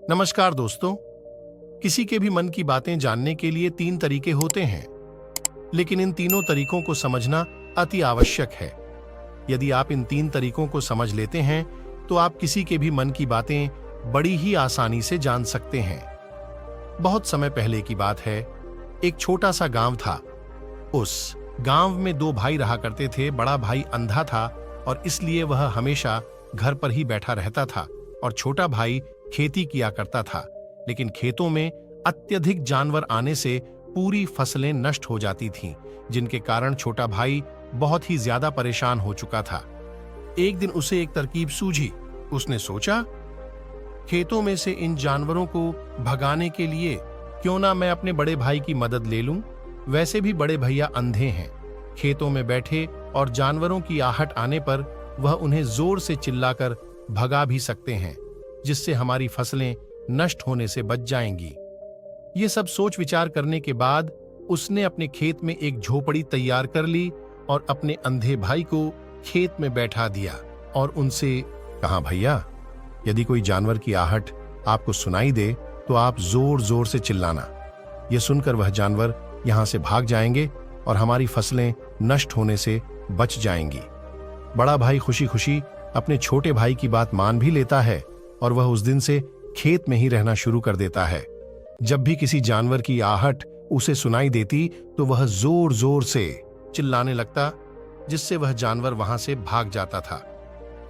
नमस्कार दोस्तों। किसी के भी मन की बातें जानने के लिए 3 तरीके होते हैं, लेकिन इन तीनों तरीकों को समझना अति आवश्यक है। यदि आप इन 3 तरीकों को समझ लेते हैं तो आप किसी के भी मन की बातें बड़ी ही आसानी से जान सकते हैं। बहुत समय पहले की बात है, एक छोटा सा गांव था। उस गांव में 2 भाई रहा करते थे। बड़ा भाई अंधा था और इसलिए वह हमेशा घर पर ही बैठा रहता था और छोटा भाई खेती किया करता था। लेकिन खेतों में अत्यधिक जानवर आने से पूरी फसलें नष्ट हो जाती थीं, जिनके कारण छोटा भाई बहुत ही ज्यादा परेशान हो चुका था। एक दिन उसे एक तरकीब सूझी। उसने सोचा, खेतों में से इन जानवरों को भगाने के लिए क्यों ना मैं अपने बड़े भाई की मदद ले लूं। वैसे भी बड़े भैया अंधे हैं। खेतों में बैठे और जानवरों की आहट आने पर वह उन्हें जोर से चिल्लाकर भगा भी सकते हैं, जिससे हमारी फसलें नष्ट होने से बच जाएंगी। ये सब सोच विचार करने के बाद उसने अपने खेत में एक झोपड़ी तैयार कर ली और अपने अंधे भाई को खेत में बैठा दिया और उनसे कहा, भैया, यदि कोई जानवर की आहट आपको सुनाई दे तो आप जोर जोर से चिल्लाना। यह सुनकर वह जानवर यहां से भाग जाएंगे और हमारी फसलें नष्ट होने से बच जाएंगी। बड़ा भाई खुशी खुशी अपने छोटे भाई की बात मान भी लेता है और वह उस दिन से खेत में ही रहना शुरू कर देता है। जब भी किसी जानवर की आहट उसे सुनाई देती तो वह जोर जोर से चिल्लाने लगता, जिससे वह जानवर वहां से भाग जाता था।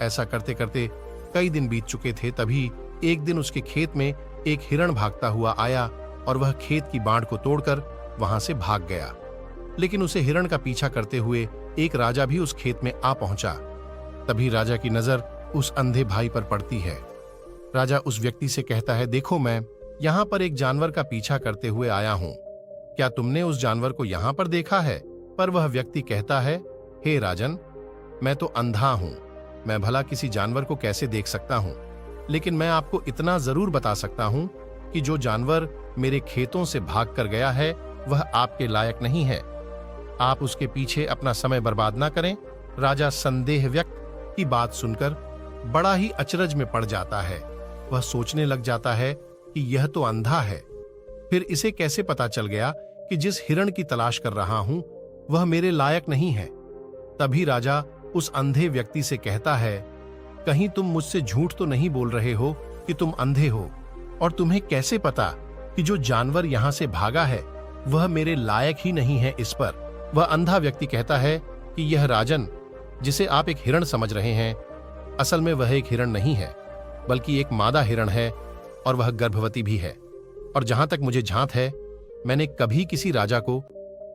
ऐसा करते करते कई दिन बीत चुके थे। तभी एक दिन उसके खेत में एक हिरण भागता हुआ आया और वह खेत की बाड़ को तोड़कर वहां से भाग गया। लेकिन उसे हिरण का पीछा करते हुए एक राजा भी उस खेत में आ पहुंचा। तभी राजा की नजर उस अंधे भाई पर पड़ती है। राजा उस व्यक्ति से कहता है, देखो, मैं यहां पर एक जानवर का पीछा करते हुए आया हूं। क्या तुमने उस जानवर को यहां पर देखा है? पर वह व्यक्ति कहता है, हे राजन, मैं तो अंधा हूं। मैं भला किसी जानवर को कैसे देख सकता हूं? लेकिन मैं आपको इतना जरूर बता सकता हूं कि जो जानवर मेरे खेतों से भाग कर गया है वह आपके लायक नहीं है। आप उसके पीछे अपना समय बर्बाद ना करें। राजा संदेह व्यक्त की बात सुनकर बड़ा ही अचरज में पड़ जाता है। वह सोचने लग जाता है कि यह तो अंधा है, फिर इसे कैसे पता चल गया कि जिस हिरण की तलाश कर रहा हूं वह मेरे लायक नहीं है। तभी राजा उस अंधे व्यक्ति से कहता है, कहीं तुम मुझसे झूठ तो नहीं बोल रहे हो कि तुम अंधे हो? और तुम्हें कैसे पता कि जो जानवर यहां से भागा है वह मेरे लायक ही नहीं है? इस पर वह अंधा व्यक्ति कहता है कि यह राजन, जिसे आप एक हिरण समझ रहे हैं, असल में वह एक हिरण नहीं है, बल्कि एक मादा हिरण है और वह गर्भवती भी है। और जहां तक मुझे झांत है, मैंने कभी किसी राजा को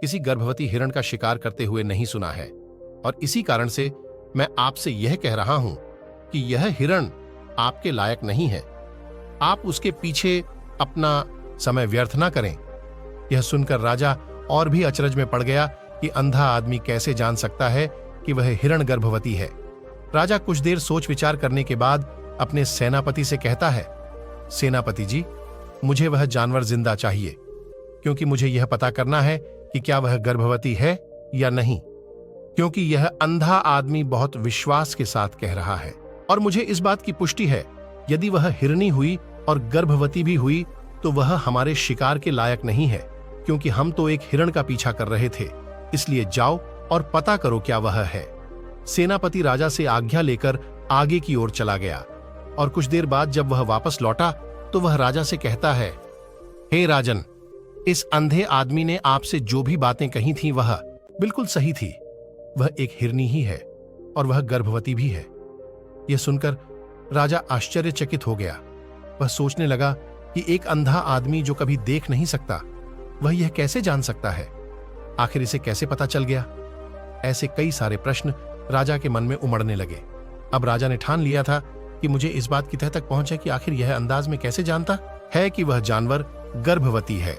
किसी गर्भवती हिरण का शिकार करते हुए नहीं सुना है। और इसी कारण से मैं आपसे यह कह रहा हूं कि यह हिरण आपके लायक नहीं है। आप उसके पीछे अपना समय व्यर्थ ना करें। यह सुनकर राजा और भी अचरज में पड़ गया कि अंधा आदमी कैसे जान सकता है कि वह हिरण गर्भवती है। राजा कुछ देर सोच विचार करने के बाद अपने सेनापति से कहता है, सेनापति जी, मुझे वह जानवर जिंदा चाहिए, क्योंकि मुझे यह पता करना है कि क्या वह गर्भवती है या नहीं। क्योंकि यह अंधा आदमी बहुत विश्वास के साथ कह रहा है और मुझे इस बात की पुष्टि है, यदि वह हिरनी हुई और गर्भवती भी हुई तो वह हमारे शिकार के लायक नहीं है, क्योंकि हम तो एक हिरण का पीछा कर रहे थे। इसलिए जाओ और पता करो क्या वह है। सेनापति राजा से आज्ञा लेकर आगे की ओर चला गया और कुछ देर बाद जब वह वापस लौटा तो वह राजा से कहता है, हे राजन, इस अंधे आदमी ने आपसे जो भी बातें कही थी वह बिल्कुल सही थी। वह एक हिरनी ही है और वह गर्भवती भी है। यह सुनकर राजा आश्चर्यचकित हो गया। वह सोचने लगा कि एक अंधा आदमी जो कभी देख नहीं सकता, वह यह कैसे जान सकता है? आखिर इसे कैसे पता चल गया? ऐसे कई सारे प्रश्न राजा के मन में उमड़ने लगे। अब राजा ने ठान लिया था कि मुझे इस बात की तह तक पहुंचे कि आखिर यह अंदाज में कैसे जानता है कि वह जानवर गर्भवती है।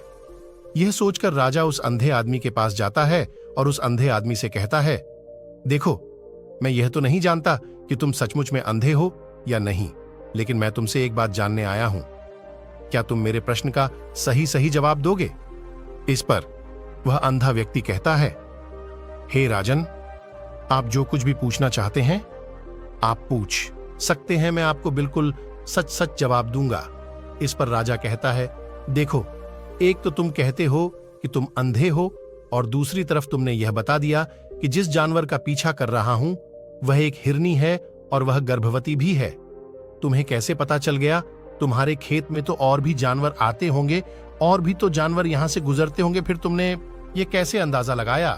यह सोचकर राजा उस अंधे आदमी के पास जाता है और उस अंधे आदमी से कहता है, देखो, मैं यह तो नहीं जानता कि तुम सचमुच में अंधे हो या नहीं, लेकिन मैं तुमसे एक बात जानने आया हूं। क्या तुम मेरे प्रश्न का सही सही जवाब दोगे? इस पर वह अंधा व्यक्ति कहता है, हे राजन, आप जो कुछ भी पूछना चाहते हैं आप पूछ सकते हैं। मैं आपको बिल्कुल सच सच जवाब दूंगा। इस पर राजा कहता है, देखो, एक तो तुम कहते हो कि तुम अंधे हो और दूसरी तरफ तुमने यह बता दिया कि जिस जानवर का पीछा कर रहा हूं वह एक हिरनी है और वह गर्भवती भी है। तुम्हें कैसे पता चल गया? तुम्हारे खेत में तो और भी जानवर आते होंगे, और भी तो जानवर यहां से गुजरते होंगे, फिर तुमने ये कैसे अंदाजा लगाया?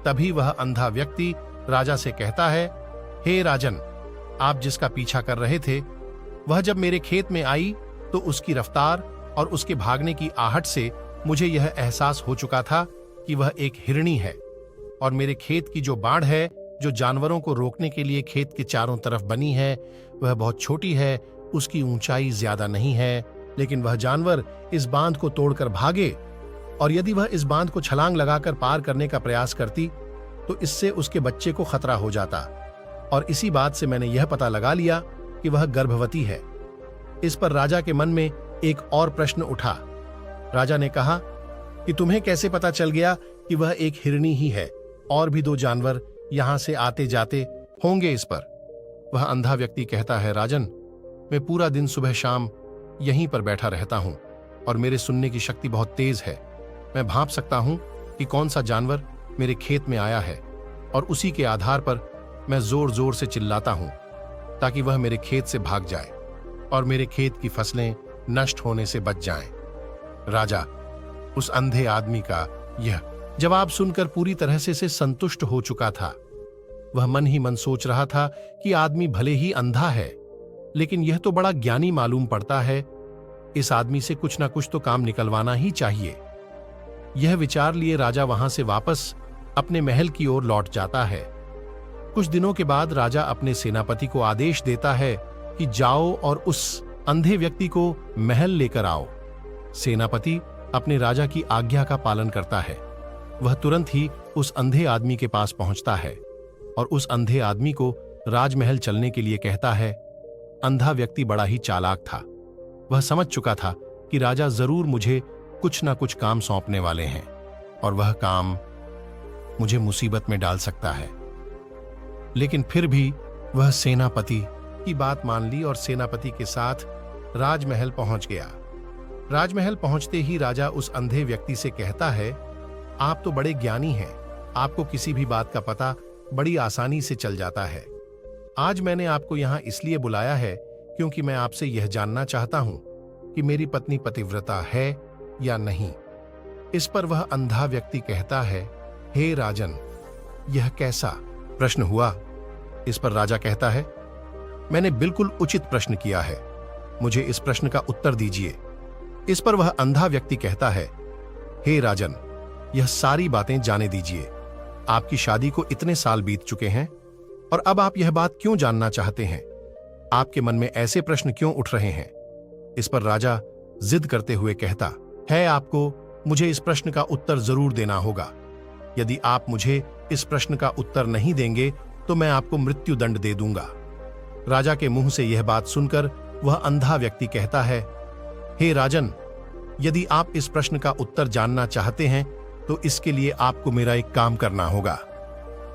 तभी वह अंधा व्यक्ति राजा से कहता है, हे राजन, आप जिसका पीछा कर रहे थे वह जब मेरे खेत में आई तो उसकी रफ्तार और उसके भागने की आहट से मुझे यह एहसास हो चुका था कि वह एक हिरनी है, और मेरे खेत की जो बाड़ है जो जानवरों को रोकने के लिए खेत के चारों तरफ बनी है वह बहुत छोटी है, उसकी ऊंचाई ज्यादा नहीं है, लेकिन वह जानवर इस बांध को तोड़कर भागे, और यदि वह इस बांध को छलांग लगाकर पार करने का प्रयास करती तो इससे उसके बच्चे को खतरा हो जाता, और इसी बात से मैंने यह पता लगा लिया कि वह गर्भवती है। इस पर राजा के मन में एक और प्रश्न उठा। राजा ने कहा कि तुम्हें कैसे पता चल गया कि वह एक हिरनी ही है, और भी दो जानवर यहां से आते जाते होंगे? इस पर वह अंधा व्यक्ति कहता है, राजन, मैं पूरा दिन सुबह शाम यहीं पर बैठा रहता हूं और मेरे सुनने की शक्ति बहुत तेज है। मैं भांप सकता हूं कि कौन सा जानवर मेरे खेत में आया है, और उसी के आधार पर मैं जोर जोर से चिल्लाता हूं ताकि वह मेरे खेत से भाग जाए और मेरे खेत की फसलें नष्ट होने से बच जाएं। राजा उस अंधे आदमी का यह जवाब सुनकर पूरी तरह से संतुष्ट हो चुका था। वह मन ही मन सोच रहा था कि आदमी भले ही अंधा है, लेकिन यह तो बड़ा ज्ञानी मालूम पड़ता है, इस आदमी से कुछ ना कुछ तो काम निकलवाना ही चाहिए। यह विचार लिए राजा वहां से वापस अपने महल की ओर लौट जाता है। कुछ दिनों के बाद राजा अपने सेनापति को आदेश देता है कि जाओ और उस अंधे व्यक्ति को महल लेकर आओ। सेनापति अपने राजा की आज्ञा का पालन करता है। वह तुरंत ही उस अंधे आदमी के पास पहुंचता है और उस अंधे आदमी को राजमहल चलने के लिए कहता है। अंधा व्यक्ति बड़ा ही चालाक था। वह समझ चुका था कि राजा जरूर मुझे कुछ ना कुछ काम सौंपने वाले हैं, और वह काम मुझे मुसीबत में डाल सकता है। लेकिन फिर भी वह सेनापति की बात मान ली और सेनापति के साथ राजमहल पहुंच गया। राजमहल पहुंचते ही राजा उस अंधे व्यक्ति से कहता है, आप तो बड़े ज्ञानी हैं, आपको किसी भी बात का पता बड़ी आसानी से चल जाता है। आज मैंने आपको यहां इसलिए बुलाया है क्योंकि मैं आपसे यह जानना चाहता हूं कि मेरी पत्नी पतिव्रता है या नहीं। इस पर वह अंधा व्यक्ति कहता है, हे राजन, यह कैसा प्रश्न हुआ? इस पर राजा कहता है, मैंने बिल्कुल उचित प्रश्न किया है, मुझे इस प्रश्न का उत्तर दीजिए। इस पर वह अंधा व्यक्ति कहता है, हे राजन, यह सारी बातें जाने दीजिए। आपकी शादी को इतने साल बीत चुके हैं और अब आप यह बात क्यों जानना चाहते हैं? आपके मन में ऐसे प्रश्न क्यों उठ रहे हैं? इस पर राजा जिद करते हुए कहता है, आपको मुझे इस प्रश्न का उत्तर जरूर देना होगा। यदि आप मुझे इस प्रश्न का उत्तर नहीं देंगे तो मैं आपको मृत्यु दंड दे दूंगा। राजा के मुंह से यह बात सुनकर वह अंधा व्यक्ति कहता है, हे राजन, यदि आप इस प्रश्न का उत्तर जानना चाहते हैं तो इसके लिए आपको मेरा एक काम करना होगा।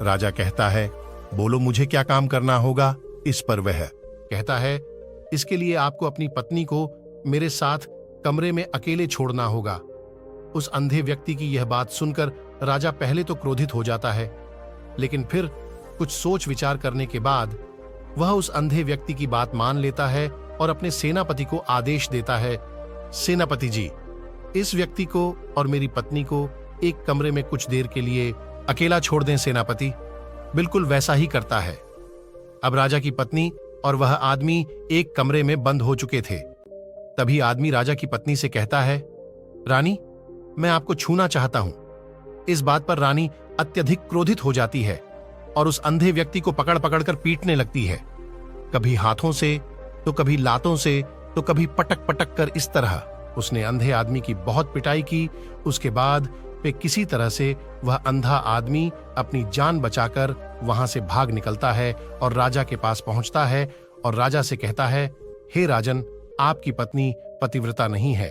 राजा कहता है, बोलो मुझे क्या काम करना होगा? इस पर वह कहता है, इसके लिए आपको अपनी पत्नी को मेरे साथ कमरे में अकेले छोड़ना होगा। उस अंधे व्यक्ति की यह बात सुनकर राजा पहले तो क्रोधित हो जाता है, लेकिन फिर कुछ सोच विचार करने के बाद वह उस अंधे व्यक्ति की बात मान लेता है और अपने सेनापति को आदेश देता है, सेनापति जी, इस व्यक्ति को और मेरी पत्नी को एक कमरे में कुछ देर के लिए अकेला छोड़ दें। सेनापति बिल्कुल वैसा ही करता है। अब राजा की पत्नी और वह आदमी एक कमरे में बंद हो चुके थे। तभी आदमी राजा की पत्नी से कहता है, रानी, मैं आपको छूना चाहता हूं। इस बात पर रानी अत्यधिक क्रोधित हो जाती है और उस अंधे व्यक्ति को पकड़ पकड़कर पीटने लगती है, कभी हाथों से तो कभी लातों से तो कभी पटक पटक कर। इस तरह उसने अंधे आदमी की बहुत पिटाई की। उसके बाद वे किसी तरह से वह अंधा आदमी अपनी जान बचाकर वहां से भाग निकलता है और राजा के पास पहुंचता है और राजा से कहता है, हे राजन, आपकी पत्नी पतिव्रता नहीं है।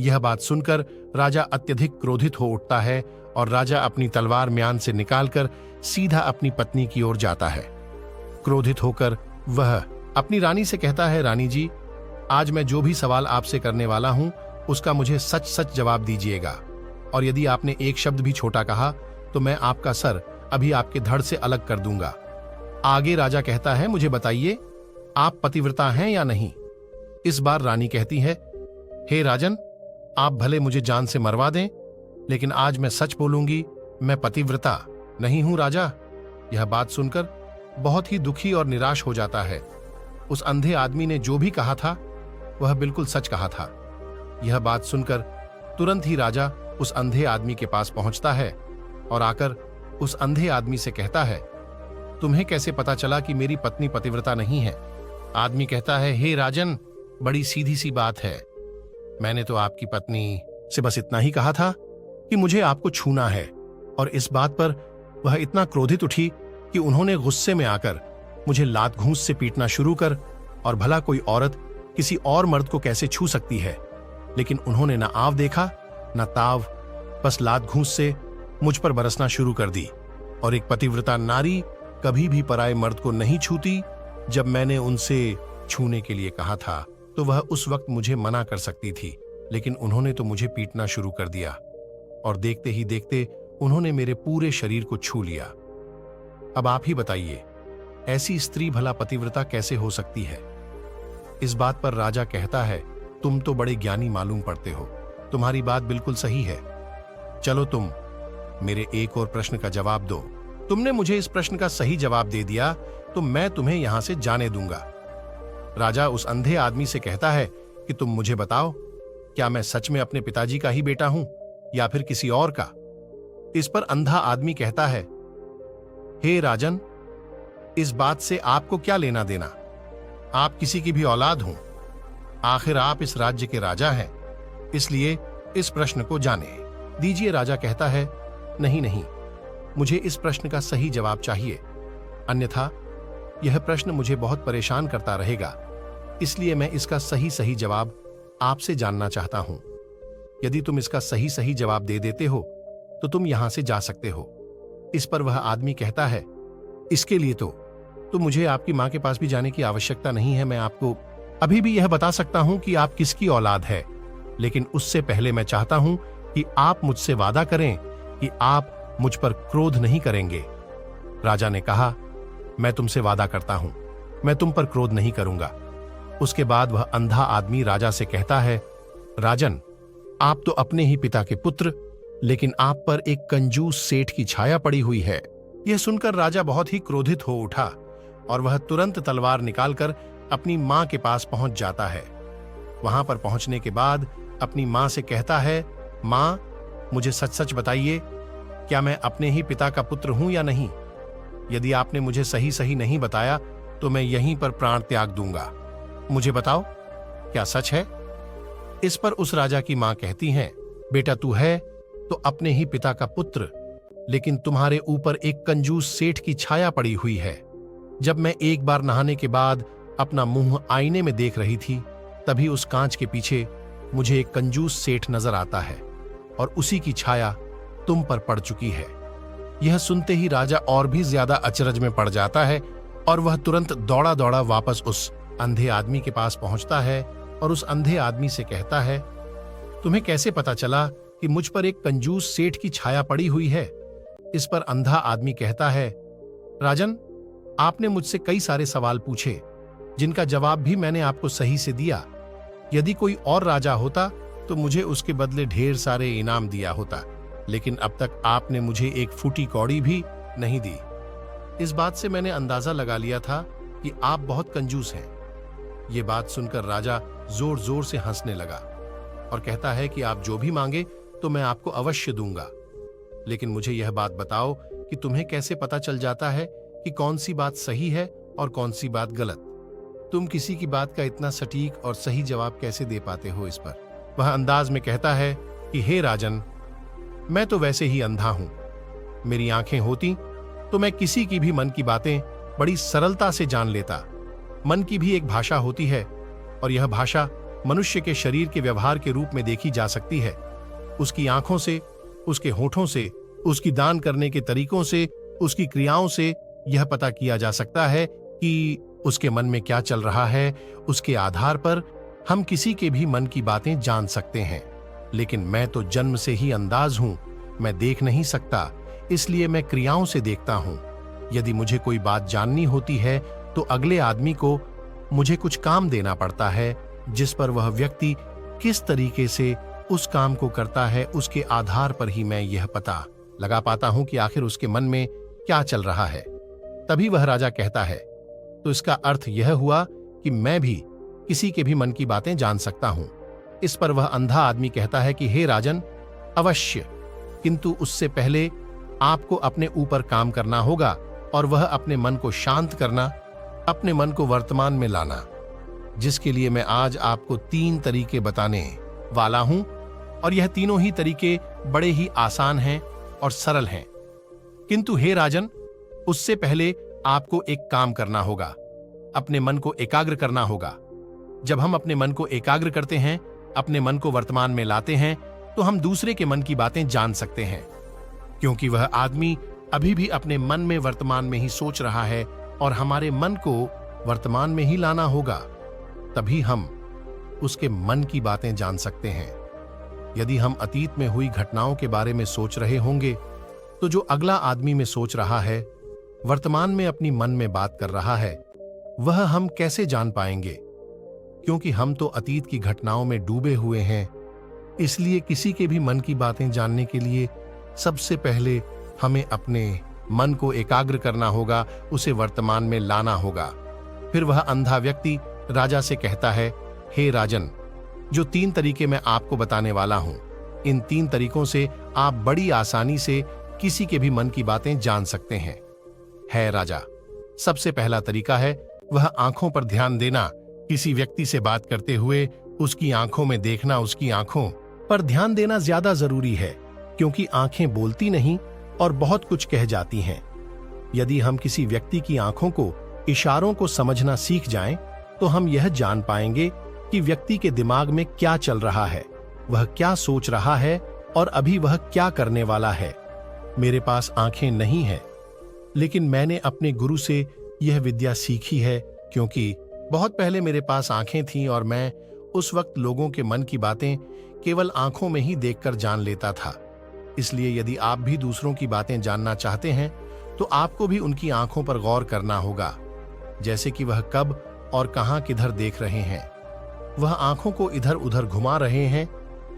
यह बात सुनकर राजा अत्यधिक क्रोधित हो उठता है और राजा अपनी तलवार म्यान से निकालकर सीधा अपनी पत्नी की ओर जाता है। क्रोधित होकर वह अपनी रानी से कहता है, रानी जी, आज मैं जो भी सवाल आपसे करने वाला हूं उसका मुझे सच सच जवाब दीजिएगा, और यदि आपने एक शब्द भी छोटा कहा तो मैं आपका सर अभी आपके धड़ से अलग कर दूंगा। आगे राजा कहता है, मुझे बताइए, आप पतिव्रता हैं या नहीं? इस बार रानी कहती है, हे राजन, आप भले मुझे जान से मरवा दें, लेकिन आज मैं सच बोलूंगी, मैं पतिव्रता नहीं हूं राजा। यह बात सुनकर बहुत ही दुखी और निराश हो जाता है। उस अंधे आदमी ने जो भी कहा था वह बिल्कुल सच कहा था। यह बात सुनकर तुरंत ही राजा उस अंधे आदमी के पास पहुंचता है और आकर उस अंधे आदमी से कहता है, तुम्हें कैसे पता चला कि मेरी पत्नी पतिव्रता नहीं है? आदमी कहता है, हे राजन, बड़ी सीधी सी बात है। मैंने तो आपकी पत्नी से बस इतना ही कहा था कि मुझे आपको छूना है, और इस बात पर वह इतना क्रोधित उठी कि उन्होंने गुस्से में आकर मुझे लात घूंस से पीटना शुरू कर, और भला कोई औरत किसी और मर्द को कैसे छू सकती है? लेकिन उन्होंने ना आव देखा ना ताव, बस लात घूंस से मुझ पर बरसना शुरू कर दी। और एक पतिव्रता नारी कभी भी पराये मर्द को नहीं छूती। जब मैंने उनसे छूने के लिए कहा था तो वह उस वक्त मुझे मना कर सकती थी, लेकिन उन्होंने तो मुझे पीटना शुरू कर दिया, और देखते ही देखते उन्होंने मेरे पूरे शरीर को छू लिया। अब आप ही बताइए, ऐसी स्त्री भला पतिव्रता कैसे हो सकती है? इस बात पर राजा कहता है, तुम तो बड़े ज्ञानी मालूम पड़ते हो, तुम्हारी बात बिल्कुल सही है। चलो तुम मेरे एक और प्रश्न का जवाब दो। तुमने मुझे इस प्रश्न का सही जवाब दे दिया तो मैं तुम्हें यहां से जाने दूंगा। राजा उस अंधे आदमी से कहता है कि तुम मुझे बताओ, क्या मैं सच में अपने पिताजी का ही बेटा हूं या फिर किसी और का? इस पर अंधा आदमी कहता है, हे राजन, इस बात से आपको क्या लेना देना? आप किसी की भी औलाद हों, आखिर आप इस राज्य के राजा हैं, इसलिए इस प्रश्न को जाने दीजिए। राजा कहता है, नहीं नहीं, मुझे इस प्रश्न का सही जवाब चाहिए, अन्यथा यह प्रश्न मुझे बहुत परेशान करता रहेगा, इसलिए मैं इसका सही सही जवाब आपसे जानना चाहता हूं। यदि तुम इसका सही सही जवाब दे देते हो तो तुम यहां से जा सकते हो। इस पर वह आदमी कहता है, इसके लिए तो मुझे आपकी मां के पास भी जाने की आवश्यकता नहीं है। मैं आपको अभी भी यह बता सकता हूं कि आप किसकी औलाद है, लेकिन उससे पहले मैं चाहता हूं कि आप मुझसे वादा करें कि आप मुझ पर क्रोध नहीं करेंगे। राजा ने कहा, मैं तुमसे वादा करता हूं, मैं तुम पर क्रोध नहीं करूंगा। उसके बाद वह अंधा आदमी राजा से कहता है, राजन, आप तो अपने ही पिता के पुत्र, लेकिन आप पर एक कंजूस सेठ की छाया पड़ी हुई है। यह सुनकर राजा बहुत ही क्रोधित हो उठा और वह तुरंत तलवार निकालकर अपनी मां के पास पहुंच जाता है। वहां पर पहुंचने के बाद अपनी मां से कहता है, मां, मुझे सच सच बताइए, क्या मैं अपने ही पिता का पुत्र हूं या नहीं? यदि आपने मुझे सही सही नहीं बताया तो मैं यहीं पर प्राण त्याग दूंगा। मुझे बताओ, क्या सच है? इस पर उस राजा की मां कहती हैं, बेटा, तू है तो अपने ही पिता का पुत्र, लेकिन तुम्हारे ऊपर एक कंजूस सेठ की छाया पड़ी हुई है। जब मैं एक बार नहाने के बाद अपना मुंह आईने में देख रही थी, तभी उस कांच के पीछे मुझे एक कंजूस सेठ नजर आता है और उसी की छाया तुम पर पड़ चुकी है। यह सुनते ही राजा और भी ज्यादा अचरज में पड़ जाता है और वह तुरंत दौड़ा दौड़ा वापस उस अंधे आदमी के पास पहुंचता है और उस अंधे आदमी से कहता है, तुम्हें कैसे पता चला कि मुझ पर एक कंजूस सेठ की छाया पड़ी हुई है? इस पर अंधा आदमी कहता है, राजन, आपने मुझसे कई सारे सवाल पूछे जिनका जवाब भी मैंने आपको सही से दिया। यदि कोई और राजा होता तो मुझे उसके बदले ढेर सारे इनाम दिया होता, लेकिन अब तक आपने मुझे एक फूटी कौड़ी भी नहीं दी। इस बात से मैंने अंदाजा लगा लिया था कि आप बहुत कंजूस हैं। ये बात सुनकर राजा जोर जोर से हंसने लगा और कहता है कि आप जो भी मांगे तो मैं आपको अवश्य दूंगा, लेकिन मुझे यह बात बताओ कि तुम्हें कैसे पता चल जाता है कि कौन सी बात सही है और कौन सी बात गलत? तुम किसी की बात का इतना सटीक और सही जवाब कैसे दे पाते हो? इस पर वह अंदाज में कहता है कि हे राजन, मैं तो वैसे ही अंधा हूं। मेरी आंखें होती तो मैं किसी की भी मन की बातें बड़ी सरलता से जान लेता। मन की भी एक भाषा होती है और यह भाषा मनुष्य के शरीर के व्यवहार के रूप में देखी जा सकती है। उसकी आंखों से, उसके होठों से, उसकी दान करने के तरीकों से, उसकी क्रियाओं से यह पता किया जा सकता है कि उसके मन में क्या चल रहा है। उसके आधार पर हम किसी के भी मन की बातें जान सकते हैं, लेकिन मैं तो जन्म से ही अंधाध हूं। मैं देख नहीं सकता, इसलिए मैं क्रियाओं से देखता हूं। यदि मुझे कोई बात जाननी होती है तो अगले आदमी को मुझे कुछ काम देना पड़ता है, जिस पर वह व्यक्ति किस तरीके से उस काम को करता है, उसके आधार पर ही मैं यह पता लगा पाता हूं कि आखिर उसके मन में क्या चल रहा है। तभी वह राजा कहता है, तो इसका अर्थ यह हुआ कि मैं भी किसी के भी मन की बातें जान सकता हूं। इस पर वह अंधा आदमी कहता है कि हे राजन, अवश्य, किंतु उससे पहले आपको अपने ऊपर काम करना होगा और वह अपने मन को शांत करना, अपने मन को वर्तमान में लाना, जिसके लिए मैं आज आपको 3 तरीके बताने वाला हूं। और यह तीनों ही तरीके बड़े ही आसान हैं और सरल हैं। किंतु हे राजन, उससे पहले आपको एक काम करना होगा, अपने मन को एकाग्र करना होगा। जब हम अपने मन को एकाग्र करते हैं, अपने मन को वर्तमान में लाते हैं, तो हम दूसरे के मन की बातें जान सकते हैं, क्योंकि वह आदमी अभी भी अपने मन में वर्तमान में ही सोच रहा है और हमारे मन को वर्तमान में ही लाना होगा। तभी हम उसके मन की बातें जान सकते हैं। यदि हम अतीत में हुई घटनाओं के बारे में सोच रहे होंगे, तो जो अगला आदमी में सोच रहा है, वर्तमान में अपनी मन में बात कर रहा है, वह हम कैसे जान पाएंगे? क्योंकि हम तो अतीत की घटनाओं में डूबे हुए हैं। इसलिए किसी के भी मन की बातें जानने के लिए सबसे पहले हमें अपने मन को एकाग्र करना होगा, उसे वर्तमान में लाना होगा। फिर वह अंधा व्यक्ति राजा से कहता है, हे राजन, जो 3 तरीके मैं आपको बताने वाला हूं, इन 3 तरीकों से आप बड़ी आसानी से किसी के भी मन की बातें जान सकते हैं। है राजा, सबसे पहला तरीका है वह आंखों पर ध्यान देना। किसी व्यक्ति से बात करते हुए उसकी आंखों में देखना, उसकी आंखों पर ध्यान देना ज्यादा जरूरी है, क्योंकि आंखें बोलती नहीं और बहुत कुछ कह जाती हैं। यदि हम किसी व्यक्ति की आंखों को, इशारों को समझना सीख जाएं, तो हम यह जान पाएंगे कि व्यक्ति के दिमाग में क्या चल रहा है, वह क्या सोच रहा है और अभी वह क्या करने वाला है। मेरे पास आंखें नहीं हैं, लेकिन मैंने अपने गुरु से यह विद्या सीखी है, क्योंकि बहुत पहले मेरे पास आंखें थीं और मैं उस वक्त लोगों के मन की बातें केवल आंखों में ही देखकर जान लेता था। इसलिए यदि आप भी दूसरों की बातें जानना चाहते हैं, तो आपको भी उनकी आंखों पर गौर करना होगा, जैसे कि वह कब और कहां किधर देख रहे हैं। वह आंखों को इधर उधर घुमा रहे हैं,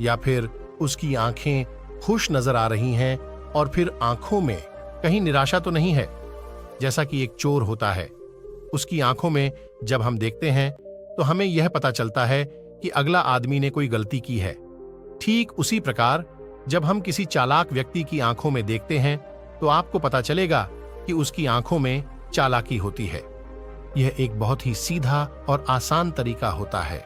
या फिर उसकी आंखें खुश नजर आ रही हैं और फिर आंखों में कहीं निराशा तो नहीं है। जैसा कि एक चोर होता है, उसकी आंखों में जब हम देखते हैं तो हमें यह पता चलता है कि अगला आदमी ने कोई गलती की है। ठीक उसी प्रकार जब हम किसी चालाक व्यक्ति की आंखों में देखते हैं, तो आपको पता चलेगा कि उसकी आंखों में चालाकी होती है। यह एक बहुत ही सीधा और आसान तरीका होता है।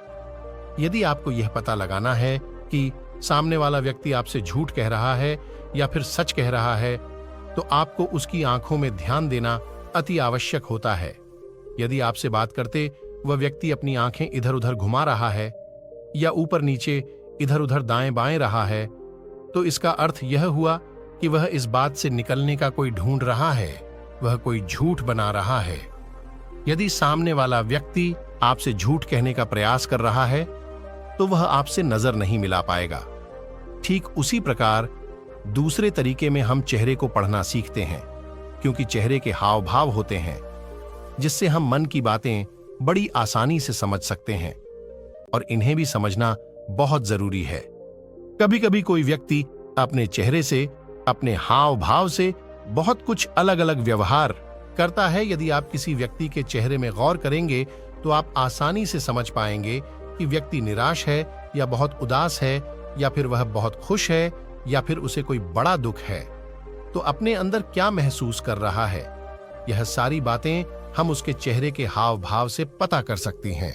यदि आपको यह पता लगाना है कि सामने वाला व्यक्ति आपसे झूठ कह रहा है या फिर सच कह रहा है, तो आपको उसकी आंखों में ध्यान देना अति आवश्यक होता है। यदि आपसे बात करते वह व्यक्ति अपनी आंखें इधर उधर घुमा रहा है या ऊपर नीचे इधर उधर दाएं बाएं रहा है, तो इसका अर्थ यह हुआ कि वह इस बात से निकलने का कोई ढूंढ रहा है, वह कोई झूठ बना रहा है। यदि सामने वाला व्यक्ति आपसे झूठ कहने का प्रयास कर रहा है, तो वह आपसे नजर नहीं मिला पाएगा। ठीक उसी प्रकार दूसरे तरीके में हम चेहरे को पढ़ना सीखते हैं, क्योंकि चेहरे के हाव भाव होते हैं, जिससे हम मन की बातें बड़ी आसानी से समझ सकते हैं, और इन्हें भी समझना बहुत जरूरी है। कभी कभी कोई व्यक्ति अपने चेहरे से, अपने हाव भाव से बहुत कुछ अलग अलग व्यवहार करता है। यदि आप किसी व्यक्ति के चेहरे में गौर करेंगे, तो आप आसानी से समझ पाएंगे कि व्यक्ति निराश है या बहुत उदास है, या फिर वह बहुत खुश है, या फिर उसे कोई बड़ा दुख है। तो अपने अंदर क्या महसूस कर रहा है, यह सारी बातें हम उसके चेहरे के हाव भाव से पता कर सकती हैं।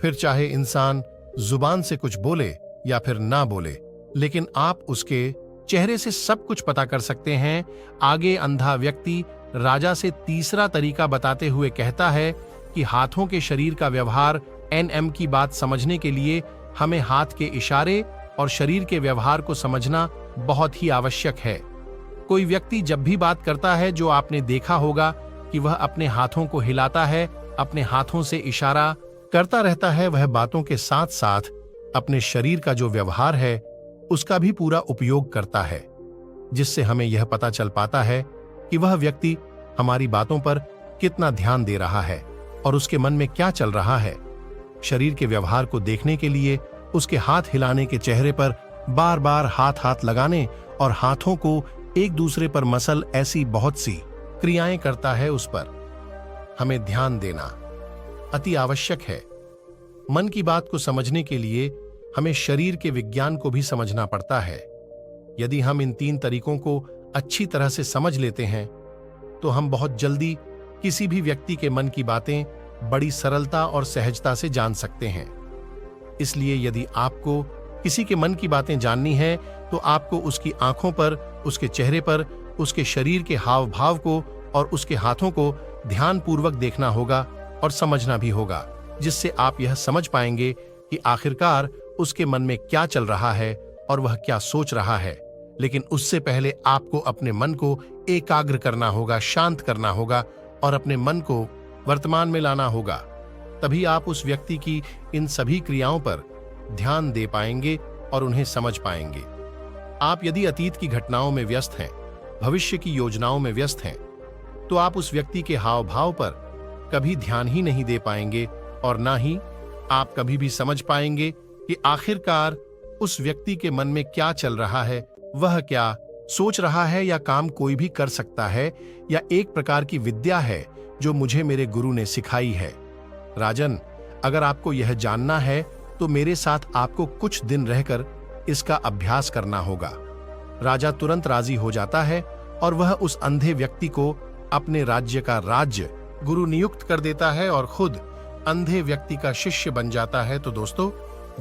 फिर चाहे इंसान जुबान से कुछ बोले या फिर ना बोले, लेकिन आप उसके चेहरे से सब कुछ पता कर सकते हैं। आगे अंधा व्यक्ति राजा से तीसरा तरीका बताते हुए कहता है कि हाथों के शरीर का व्यवहार एनएम की बात समझने के लिए हमें हाथ के इशारे और शरीर के व्यवहार को समझना बहुत ही आवश्यक है। कोई व्यक्ति जब भी बात करता है, जो आपने देखा होगा कि वह अपने हाथों को हिलाता है, अपने हाथों से इशारा करता रहता है, वह बातों के साथ साथ अपने शरीर का जो व्यवहार है उसका भी पूरा उपयोग करता है, जिससे हमें यह पता चल पाता है कि वह व्यक्ति हमारी बातों पर कितना ध्यान दे रहा है और उसके मन में क्या चल रहा है। शरीर के व्यवहार को देखने के लिए उसके हाथ हिलाने के चेहरे पर बार बार हाथ लगाने और हाथों को एक दूसरे पर मसल, ऐसी बहुत सी क्रियाएं करता है। उस पर हमें ध्यान देना अति आवश्यक है। मन की बात को समझने के लिए हमें शरीर के विज्ञान को भी समझना पड़ता है। यदि हम इन 3 तरीकों को अच्छी तरह से समझ लेते हैं तो हम बहुत जल्दी किसी भी व्यक्ति के मन की बातें बड़ी सरलता और सहजता से जान सकते हैं। इसलिए यदि आपको किसी के मन की बातें जाननी है तो आपको उसकी आंखों पर, उसके चेहरे पर, उसके शरीर के हाव भाव को और उसके हाथों को ध्यानपूर्वक देखना होगा और समझना भी होगा, जिससे आप यह समझ पाएंगे कि आखिरकार उसके मन में क्या चल रहा है और वह क्या सोच रहा है। लेकिन उससे पहले आपको अपने मन को एकाग्र करना होगा, शांत करना होगा और अपने मन को वर्तमान में लाना होगा। तभी आप उस व्यक्ति की इन सभी क्रियाओं पर ध्यान दे पाएंगे और उन्हें समझ पाएंगे। आप यदि अतीत की घटनाओं में व्यस्त हैं, भविष्य की योजनाओं में व्यस्त हैं, तो आप उस व्यक्ति के हाव भाव पर कभी ध्यान ही नहीं दे पाएंगे और ना ही आप कभी भी समझ पाएंगे कि आखिरकार उस व्यक्ति के मन में क्या चल रहा है, वह क्या सोच रहा है या काम कोई भी कर सकता है या एक प्रकार की विद्या है जो मुझे मेरे गुरु ने सिखाई है। राजन, अगर आपको यह जानना है तो मेरे साथ आपको कुछ दिन रहकर इसका अभ्यास करना होगा। राजा तुरंत राजी हो जाता है और वह उस अंधे व्यक्ति को अपने राज्य का राज्य गुरु नियुक्त कर देता है और खुद अंधे व्यक्ति का शिष्य बन जाता है। तो दोस्तों,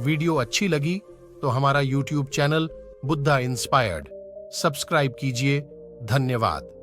वीडियो अच्छी लगी तो हमारा YouTube channel Buddha inspired subscribe कीजिए। धन्यवाद।